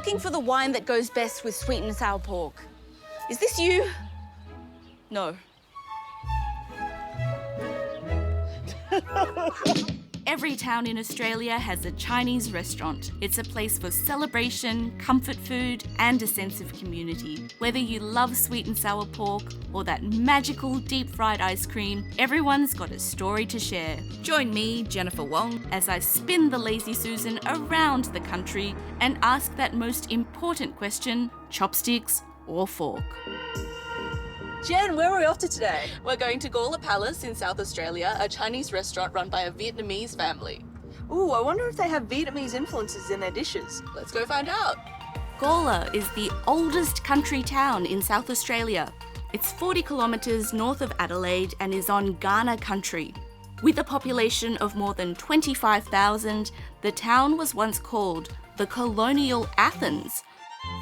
looking for the wine that goes best with sweet and sour pork. Is this you? No. Every town in Australia has a Chinese restaurant. It's a place for celebration, comfort food, and a sense of community. Whether you love sweet and sour pork or that magical deep-fried ice cream, everyone's got a story to share. Join me, Jennifer Wong, as I spin the Lazy Susan around the country and ask that most important question, chopsticks or fork? Jen, where are we off to today? We're going to Gawler Palace in South Australia, a Chinese restaurant run by a Vietnamese family. Ooh, I wonder if they have Vietnamese influences in their dishes. Let's go find out. Gawler is the oldest country town in South Australia. It's 40 kilometres north of Adelaide and is on Kaurna country. With a population of more than 25,000, the town was once called the Colonial Athens,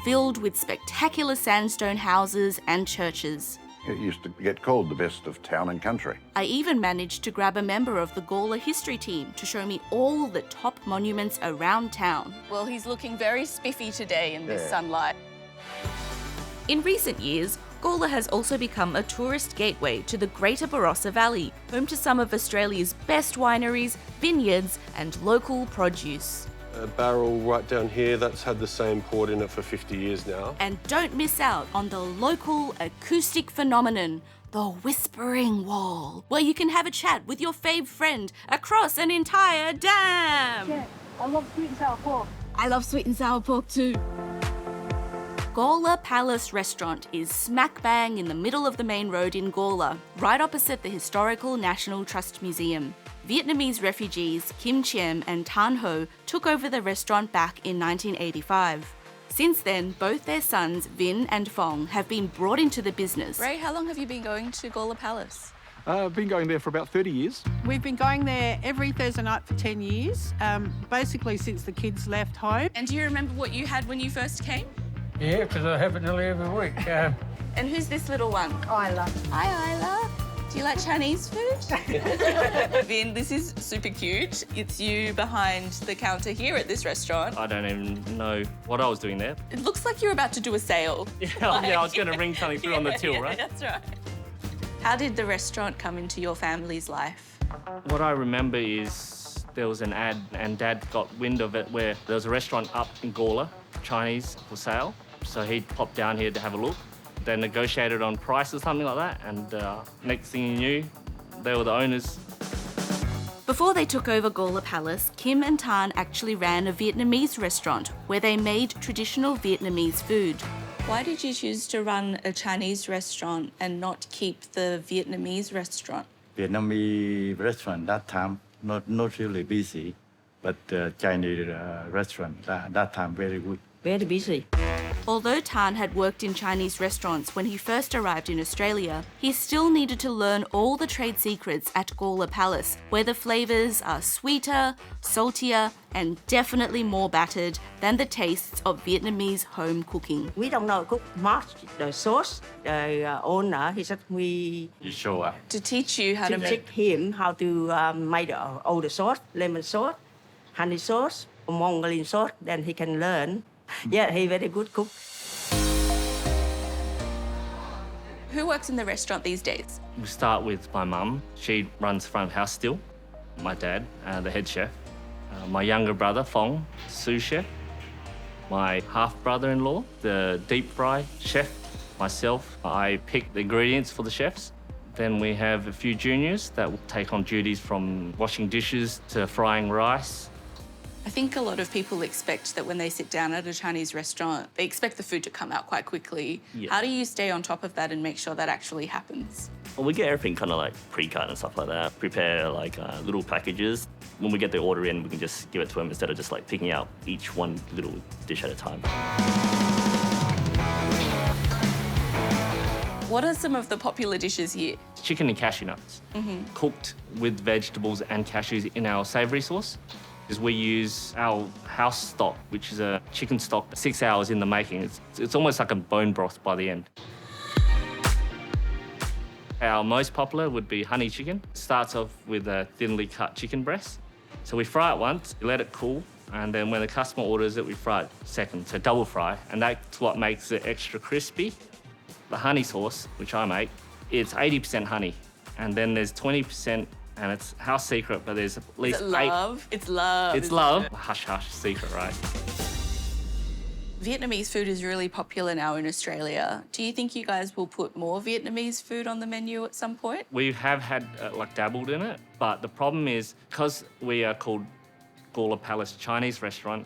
filled with spectacular sandstone houses and churches. It used to get called the best of town and country. I even managed to grab a member of the Gawler history team to show me all the top monuments around town. Well, he's looking very spiffy today in this sunlight. In recent years, Gawler has also become a tourist gateway to the Greater Barossa Valley, home to some of Australia's best wineries, vineyards, and local produce. A barrel right down here, that's had the same port in it for 50 years now. And don't miss out on the local acoustic phenomenon, the Whispering Wall, where you can have a chat with your fave friend across an entire dam. Yeah, I love sweet and sour pork. I love sweet and sour pork too. Gawler Palace restaurant is smack bang in the middle of the main road in Gawler, right opposite the historical National Trust Museum. Vietnamese refugees Kim Chiem and Tan Ho took over the restaurant back in 1985. Since then, both their sons, Vin and Phong, have been brought into the business. Ray, how long have you been going to Gawler Palace? I've been going there for about 30 years. We've been going there every Thursday night for 10 years, basically since the kids left home. And do you remember what you had when you first came? Yeah, because I have it nearly every week. And who's this little one? Isla. Hi, Isla. Do you like Chinese food? Vin, this is super cute. It's you behind the counter here at this restaurant. I don't even know what I was doing there. It looks like you're about to do a sale. Yeah, I was going to ring something through on the till, right? That's right. How did the restaurant come into your family's life? What I remember is there was an ad and Dad got wind of it where there was a restaurant up in Gawler, Chinese, for sale. So he popped down here to have a look. They negotiated on price or something like that, and next thing you knew, they were the owners. Before they took over Gawler Palace, Kim and Tan actually ran a Vietnamese restaurant where they made traditional Vietnamese food. Why did you choose to run a Chinese restaurant and not keep the Vietnamese restaurant? Vietnamese restaurant that time not really busy, but Chinese restaurant that time very good. Very busy. Although Tan had worked in Chinese restaurants when he first arrived in Australia, he still needed to learn all the trade secrets at Gawler Palace, where the flavours are sweeter, saltier, and definitely more battered than the tastes of Vietnamese home cooking. We don't know cook much the sauce. The owner, he said we... You show up. To teach you how to make... teach him how to make all the sauce, lemon sauce, honey sauce, Mongolian sauce, then he can learn. Yeah, he's very good cook. Who works in the restaurant these days? We start with my mum. She runs front of house still. My dad, the head chef. My younger brother, Phong, sous chef. My half-brother-in-law, the deep fry chef. Myself, I pick the ingredients for the chefs. Then we have a few juniors that will take on duties from washing dishes to frying rice. I think a lot of people expect that when they sit down at a Chinese restaurant, they expect the food to come out quite quickly. Yeah. How do you stay on top of that and make sure that actually happens? Well, we get everything kind of like pre-cut and stuff like that. Prepare like little packages. When we get the order in, we can just give it to them instead of just like picking out each one little dish at a time. What are some of the popular dishes here? Chicken and cashew nuts, cooked with vegetables and cashews in our savoury sauce. Is we use our house stock, which is a chicken stock, 6 hours in the making. It's almost like a bone broth by the end. Our most popular would be honey chicken. It starts off with a thinly cut chicken breast. So we fry it once, let it cool, And then when the customer orders it, we fry it second, so double fry. And that's what makes it extra crispy. The honey sauce, which I make, it's 80% honey. And then there's 20%, and it's house secret, but there's at least Is it love? It's love. It's love. Hush, hush, secret, right? Vietnamese food is really popular now in Australia. Do you think you guys will put more Vietnamese food on the menu at some point? We have had, dabbled in it, but the problem is, because we are called Gawler Palace Chinese restaurant,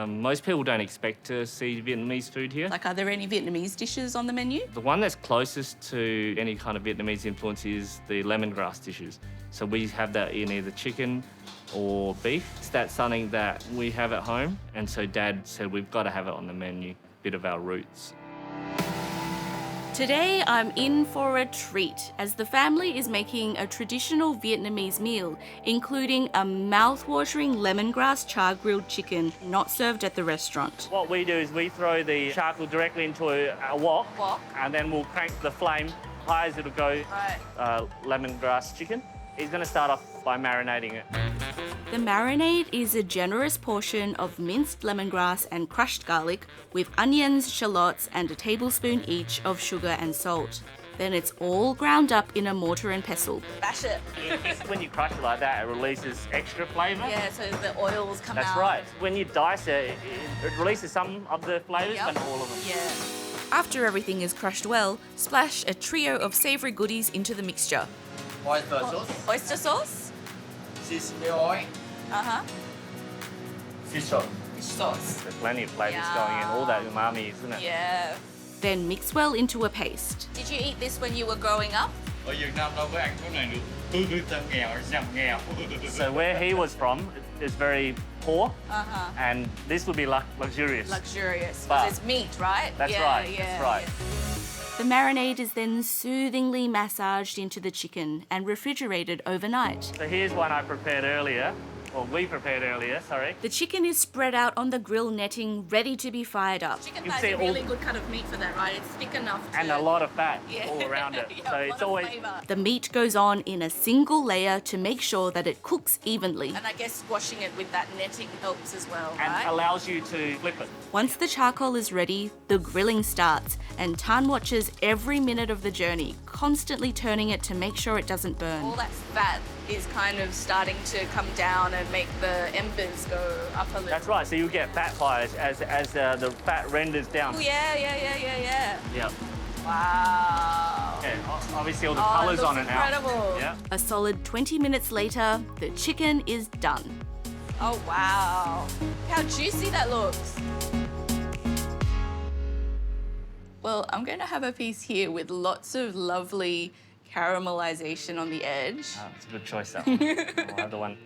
most people don't expect to see Vietnamese food here. Like, are there any Vietnamese dishes on the menu? The one that's closest to any kind of Vietnamese influence is the lemongrass dishes. So we have that in either chicken or beef. That's something that we have at home, and so Dad said we've got to have it on the menu, bit of our roots. Today, I'm in for a treat as the family is making a traditional Vietnamese meal, including a mouth-watering lemongrass char-grilled chicken not served at the restaurant. What we do is we throw the charcoal directly into a wok, and then we'll crank the flame high as it'll go. Lemongrass chicken. He's going to start off by marinating it. The marinade is a generous portion of minced lemongrass and crushed garlic with onions, shallots, and a tablespoon each of sugar and salt. Then it's all ground up in a mortar and pestle. Bash it. When you crush it like that, it releases extra flavour. Yeah, so the oils come out. That's right. When you dice it, it releases some of the flavours, but not all of them. Yeah. After everything is crushed well, splash a trio of savoury goodies into the mixture. Oyster sauce, Oyster sauce? sesame oil, Fish sauce. Fish sauce. There's plenty of flavours going in. All that umami, isn't it? Yeah. Then mix well into a paste. Did you eat this when you were growing up? ở Việt Nam đâu có ăn cái này được, dân nghèo, dân nghèo. So where he was from is very poor, and this would be luxurious. Luxurious. But Because it's meat, right? That's right. That's right. The marinade is then soothingly massaged into the chicken and refrigerated overnight. So here's one I prepared earlier. Well, we prepared earlier, sorry. The chicken is spread out on the grill netting, ready to be fired up. Chicken You thigh see is a all- really good cut of meat for that, right? It's thick enough to... And a lot of fat Yeah. all around it. Yeah, So a it's lot of always... flavour. The meat goes on in a single layer to make sure that it cooks evenly. And I guess washing it with that netting helps as well, And right? allows you to flip it. Once the charcoal is ready, the grilling starts, and Tan watches every minute of the journey, constantly turning it to make sure it doesn't burn. All that fat is kind of starting to come down and make the embers go up a little. That's right. So you get fat fires as the fat renders down. Oh, yeah. Yeah. Wow. Yeah. Obviously all the Oh, it colours looks on it now. incredible. Yeah. A solid 20 minutes later, the chicken is done. Oh, wow. How juicy that looks. Well, I'm going to have a piece here with lots of lovely caramelization on the edge. Oh, it's a good choice, that one. I'll have the one.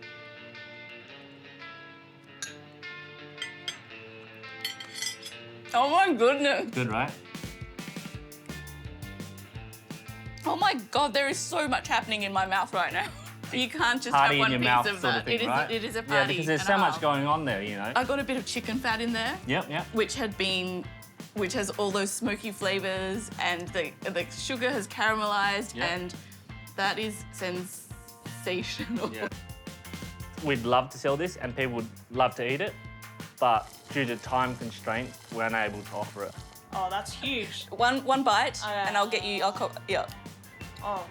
Oh my goodness. Good, right? Oh my God, there is so much happening in my mouth right now. You can't just Party have one in your piece mouth of sort that. of thing, right? It is a party. Yeah, because there's and so a much half. going on there, you know. I got a bit of chicken fat in there. Yep. Which has all those smoky flavours, and the sugar has caramelised, Yep. and that is sensational. Yeah. We'd love to sell this and people would love to eat it, but due to time constraints, we're unable to offer it. Oh, that's huge. One bite, and I'll get you. Yeah. Oh.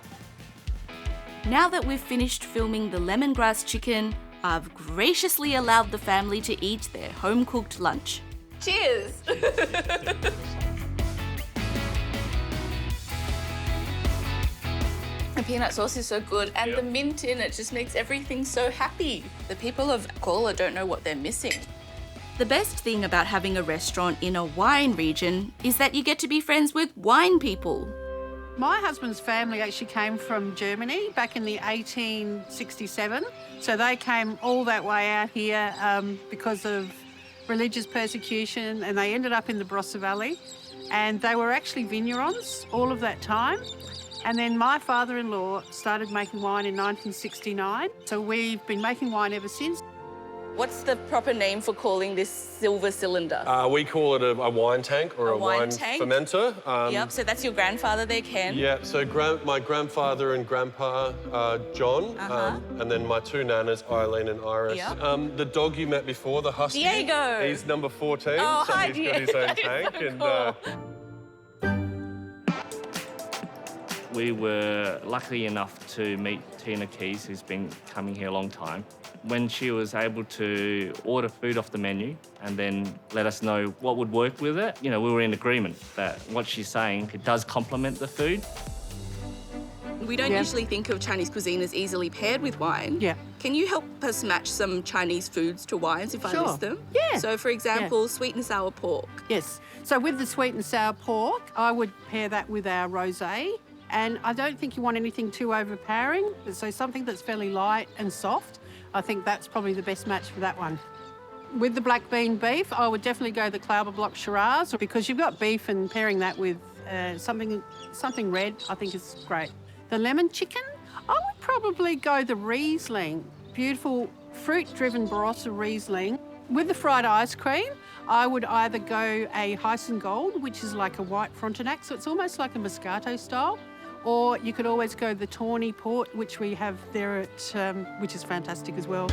Now that we've finished filming the lemongrass chicken, I've graciously allowed the family to eat their home-cooked lunch. Cheers. The peanut sauce is so good, and the mint in it just makes everything so happy. The people of Gawler don't know what they're missing. The best thing about having a restaurant in a wine region is that you get to be friends with wine people. My husband's family actually came from Germany back in the 1867. So they came all that way out here because of religious persecution, and they ended up in the Barossa Valley. And they were actually vignerons all of that time. And then my father-in-law started making wine in 1969. So we've been making wine ever since. What's the proper name for calling this silver cylinder? We call it a wine tank or a wine tank? fermenter. Yep, so that's your grandfather there, Ken? Yeah, so my grandfather and grandpa, John, and then my two nanas, Eileen and Iris. Yep. The dog you met before, the husky. Diego! He's number 14, Oh, so hi, he's got his own tank. Cool. We were lucky enough to meet Tina Keys, who's been coming here a long time. When she was able to order food off the menu and then let us know what would work with it, we were in agreement that what she's saying, it does complement the food. We don't usually think of Chinese cuisine as easily paired with wine. Yeah. Can you help us match some Chinese foods to wines if I list them? Yeah. So, for example, sweet and sour pork. Yes. So with the sweet and sour pork, I would pair that with our rosé. And I don't think you want anything too overpowering. So something that's fairly light and soft. I think that's probably the best match for that one. With the black bean beef, I would definitely go the Gawler Block Shiraz because you've got beef and pairing that with something red, I think is great. The lemon chicken, I would probably go the Riesling. Beautiful fruit-driven Barossa Riesling. With the fried ice cream, I would either go a Hyson Gold, which is like a white Frontenac, so it's almost like a Moscato style, or you could always go the Tawny Port, which we have there at, which is fantastic as well.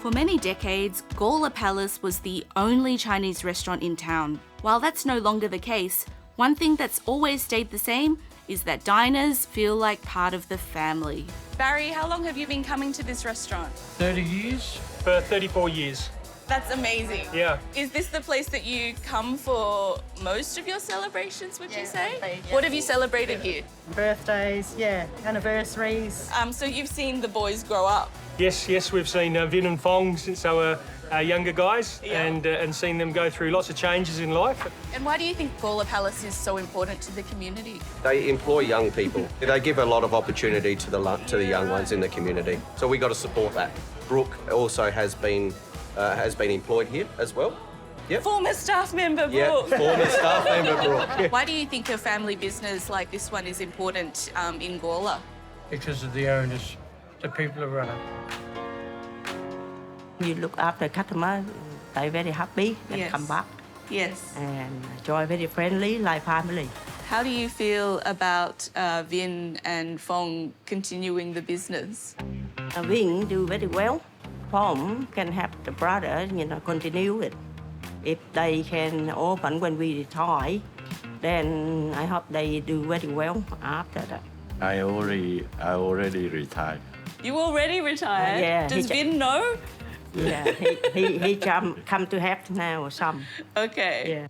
For many decades, Gawler Palace was the only Chinese restaurant in town. While that's no longer the case, one thing that's always stayed the same is that diners feel like part of the family. Barry, how long have you been coming to this restaurant? 30 years? For 34 years. That's amazing. Yeah. Is this the place that you come for most of your celebrations, would you say? What have you celebrated here? Birthdays, anniversaries. So you've seen the boys grow up? Yes, we've seen Vin and Fong since they were younger guys and seen them go through lots of changes in life. And why do you think Gawler Palace is so important to the community? They employ young people. They give a lot of opportunity to the young ones in the community. So we got to support that. Brooke also has been employed here as well. Yep. Former staff member Brooke. Yeah, former staff member Brooke. Why do you think a family business like this one is important in Gawler? Because of the owners, the people who run it. You look after customer, they're very happy and come back. Yes. And Joy very friendly, like family. How do you feel about Vin and Fong continuing the business? Vin do very well. Fong can help the brother, continue it. If they can open when we retire, then I hope they do very well after that. I already retired. You already retired? Yeah. Does Vin know? Yeah, he come to help now some. Okay. Yeah.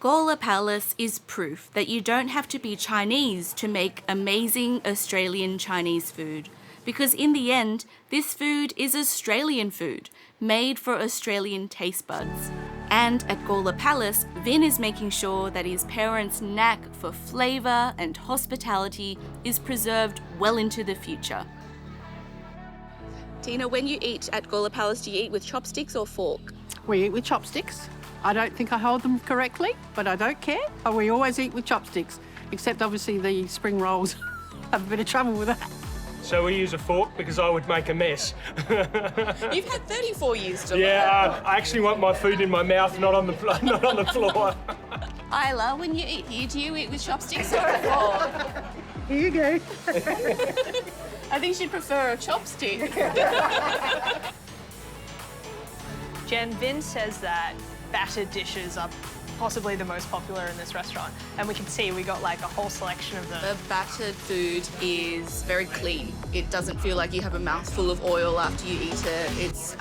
Gawler Palace is proof that you don't have to be Chinese to make amazing Australian Chinese food. Because in the end, this food is Australian food, made for Australian taste buds. And at Gawler Palace, Vin is making sure that his parents' knack for flavour and hospitality is preserved well into the future. Tina, when you eat at Gawler Palace, do you eat with chopsticks or fork? We eat with chopsticks. I don't think I hold them correctly, but I don't care. We always eat with chopsticks, except obviously the spring rolls. I have a bit of trouble with that. So we use a fork because I would make a mess. You've had 34 years to learn. Yeah, I actually want my food in my mouth, not on the floor. Isla, when you eat here, do you eat with chopsticks or a fork? Here you go. I think she'd prefer a chopstick. Jen, Vin says that battered dishes are possibly the most popular in this restaurant. And we can see we got like a whole selection of them. The battered food is very clean. It doesn't feel like you have a mouthful of oil after you eat it. It's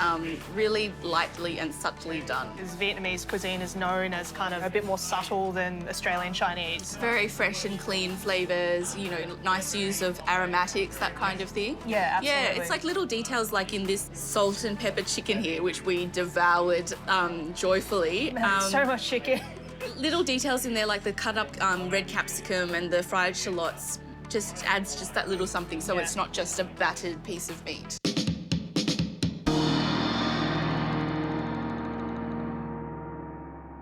really lightly and subtly done. Because Vietnamese cuisine is known as kind of a bit more subtle than Australian Chinese. Very fresh and clean flavours, nice use of aromatics, that kind of thing. Yeah, absolutely. Yeah, it's like little details like in this salt and pepper chicken here, which we devoured joyfully. Man, so much chicken. Little details in there like the cut up red capsicum and the fried shallots just adds just that little something so it's not just a battered piece of meat.